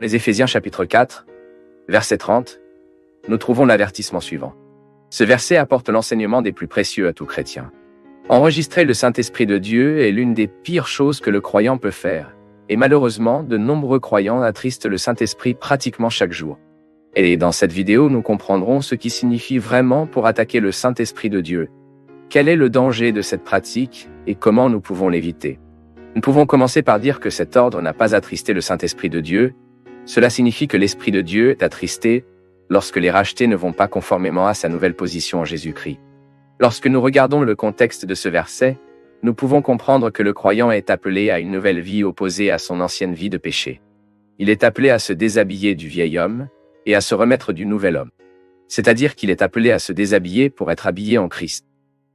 Les Éphésiens chapitre 4, verset 30, nous trouvons l'avertissement suivant. Ce verset apporte l'enseignement des plus précieux à tout chrétien. Enregistrer le Saint-Esprit de Dieu est l'une des pires choses que le croyant peut faire, et malheureusement, de nombreux croyants attristent le Saint-Esprit pratiquement chaque jour. Et dans cette vidéo, nous comprendrons ce qui signifie vraiment pour attaquer le Saint-Esprit de Dieu. Quel est le danger de cette pratique et comment nous pouvons l'éviter? Nous pouvons commencer par dire que cet ordre n'a pas attristé le Saint-Esprit de Dieu. Cela signifie que l'Esprit de Dieu est attristé lorsque les rachetés ne vont pas conformément à sa nouvelle position en Jésus-Christ. Lorsque nous regardons le contexte de ce verset, nous pouvons comprendre que le croyant est appelé à une nouvelle vie opposée à son ancienne vie de péché. Il est appelé à se déshabiller du vieil homme et à se remettre du nouvel homme. C'est-à-dire qu'il est appelé à se déshabiller pour être habillé en Christ.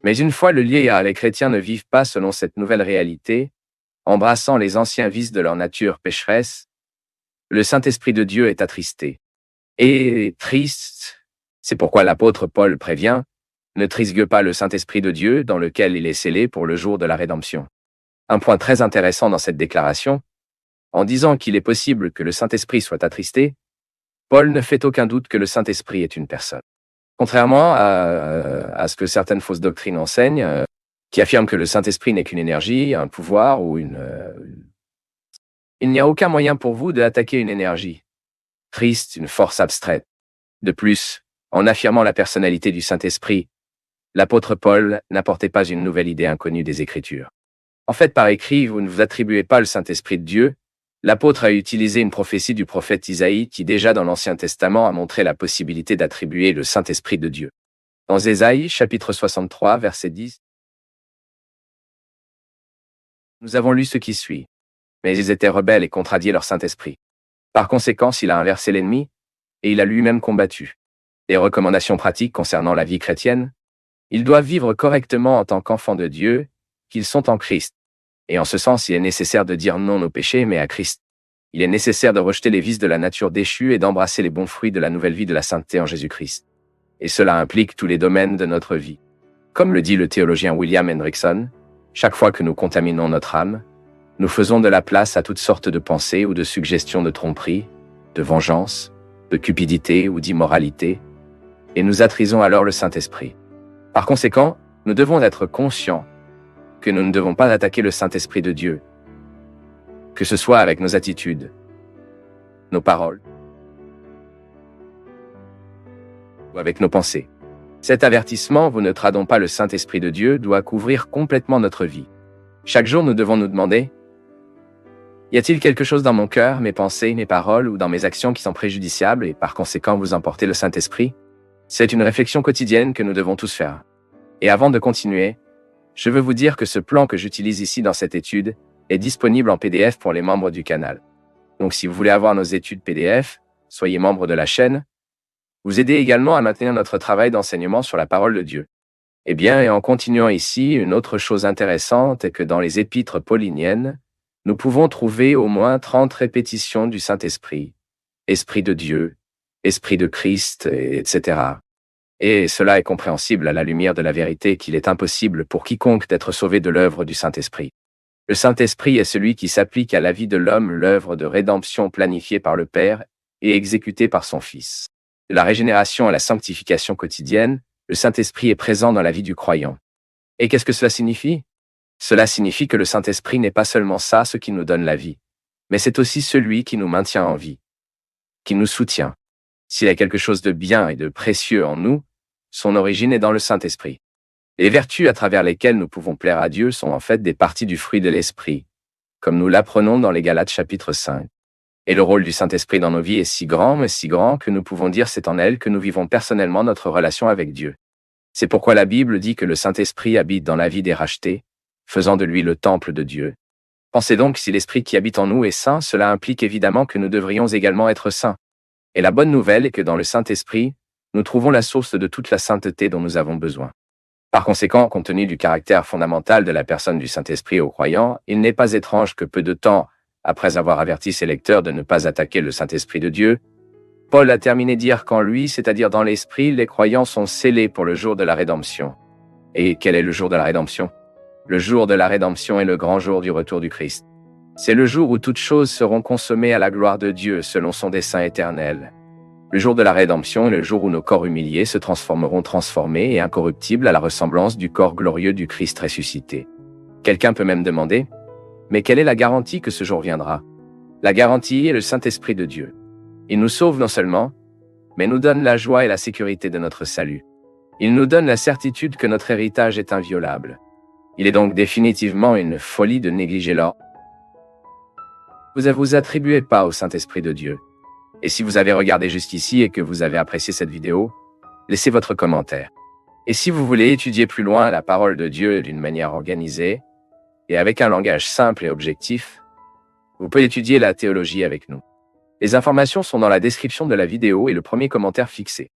Mais une fois le lié, les chrétiens ne vivent pas selon cette nouvelle réalité, embrassant les anciens vices de leur nature pécheresse, le Saint-Esprit de Dieu est attristé. Et triste, c'est pourquoi l'apôtre Paul prévient, ne trisgue pas le Saint-Esprit de Dieu dans lequel il est scellé pour le jour de la rédemption. Un point très intéressant dans cette déclaration, en disant qu'il est possible que le Saint-Esprit soit attristé, Paul ne fait aucun doute que le Saint-Esprit est une personne. Contrairement à ce que certaines fausses doctrines enseignent, qui affirment que le Saint-Esprit n'est qu'une énergie, un pouvoir ou Il n'y a aucun moyen pour vous d'attaquer une énergie. Christ, une force abstraite. De plus, en affirmant la personnalité du Saint-Esprit, l'apôtre Paul n'apportait pas une nouvelle idée inconnue des Écritures. En fait, par écrit, vous ne vous attribuez pas le Saint-Esprit de Dieu. L'apôtre a utilisé une prophétie du prophète Isaïe qui, déjà dans l'Ancien Testament, a montré la possibilité d'attribuer le Saint-Esprit de Dieu. Dans Ésaïe, chapitre 63, verset 10, nous avons lu ce qui suit. Mais ils étaient rebelles et contradiaient leur Saint-Esprit. Par conséquent, il a inversé l'ennemi, et il a lui-même combattu. Des recommandations pratiques concernant la vie chrétienne. Ils doivent vivre correctement en tant qu'enfants de Dieu, qu'ils sont en Christ. Et en ce sens, il est nécessaire de dire non aux péchés, mais à Christ. Il est nécessaire de rejeter les vices de la nature déchue et d'embrasser les bons fruits de la nouvelle vie de la sainteté en Jésus-Christ. Et cela implique tous les domaines de notre vie. Comme le dit le théologien William Hendrickson, chaque fois que nous contaminons notre âme, nous faisons de la place à toutes sortes de pensées ou de suggestions de tromperie, de vengeance, de cupidité ou d'immoralité, et nous attrisons alors le Saint-Esprit. Par conséquent, nous devons être conscients que nous ne devons pas attaquer le Saint-Esprit de Dieu, que ce soit avec nos attitudes, nos paroles, ou avec nos pensées. Cet avertissement, vous ne tradons pas le Saint-Esprit de Dieu, doit couvrir complètement notre vie. Chaque jour, nous devons nous demander, y a-t-il quelque chose dans mon cœur, mes pensées, mes paroles ou dans mes actions qui sont préjudiciables et par conséquent vous emportez le Saint-Esprit? C'est une réflexion quotidienne que nous devons tous faire. Et avant de continuer, je veux vous dire que ce plan que j'utilise ici dans cette étude est disponible en PDF pour les membres du canal. Donc si vous voulez avoir nos études PDF, soyez membre de la chaîne. Vous aidez également à maintenir notre travail d'enseignement sur la parole de Dieu. Eh bien, et en continuant ici, une autre chose intéressante est que dans les épîtres pauliniennes, nous pouvons trouver au moins 30 répétitions du Saint-Esprit, Esprit de Dieu, Esprit de Christ, etc. Et cela est compréhensible à la lumière de la vérité qu'il est impossible pour quiconque d'être sauvé de l'œuvre du Saint-Esprit. Le Saint-Esprit est celui qui s'applique à la vie de l'homme, l'œuvre de rédemption planifiée par le Père et exécutée par son Fils. De la régénération à la sanctification quotidienne, le Saint-Esprit est présent dans la vie du croyant. Et qu'est-ce que cela signifie? Cela signifie que le Saint-Esprit n'est pas seulement ça ce qui nous donne la vie, mais c'est aussi celui qui nous maintient en vie, qui nous soutient. S'il y a quelque chose de bien et de précieux en nous, son origine est dans le Saint-Esprit. Les vertus à travers lesquelles nous pouvons plaire à Dieu sont en fait des parties du fruit de l'Esprit, comme nous l'apprenons dans les Galates chapitre 5. Et le rôle du Saint-Esprit dans nos vies est si grand, mais si grand que nous pouvons dire c'est en elle que nous vivons personnellement notre relation avec Dieu. C'est pourquoi la Bible dit que le Saint-Esprit habite dans la vie des rachetés, faisant de lui le temple de Dieu. Pensez donc, si l'Esprit qui habite en nous est saint, cela implique évidemment que nous devrions également être saints. Et la bonne nouvelle est que dans le Saint-Esprit, nous trouvons la source de toute la sainteté dont nous avons besoin. Par conséquent, compte tenu du caractère fondamental de la personne du Saint-Esprit aux croyants, il n'est pas étrange que peu de temps, après avoir averti ses lecteurs de ne pas attaquer le Saint-Esprit de Dieu, Paul a terminé dire qu'en lui, c'est-à-dire dans l'Esprit, les croyants sont scellés pour le jour de la rédemption. Et quel est le jour de la rédemption? Le jour de la rédemption est le grand jour du retour du Christ. C'est le jour où toutes choses seront consommées à la gloire de Dieu selon son dessein éternel. Le jour de la rédemption est le jour où nos corps humiliés se transformeront transformés et incorruptibles à la ressemblance du corps glorieux du Christ ressuscité. Quelqu'un peut même demander, mais quelle est la garantie que ce jour viendra? La garantie est le Saint-Esprit de Dieu. Il nous sauve non seulement, mais nous donne la joie et la sécurité de notre salut. Il nous donne la certitude que notre héritage est inviolable. Il est donc définitivement une folie de négliger l'or. Vous ne vous attribuez pas au Saint-Esprit de Dieu. Et si vous avez regardé jusqu'ici et que vous avez apprécié cette vidéo, laissez votre commentaire. Et si vous voulez étudier plus loin la parole de Dieu d'une manière organisée et avec un langage simple et objectif, vous pouvez étudier la théologie avec nous. Les informations sont dans la description de la vidéo et le premier commentaire fixé.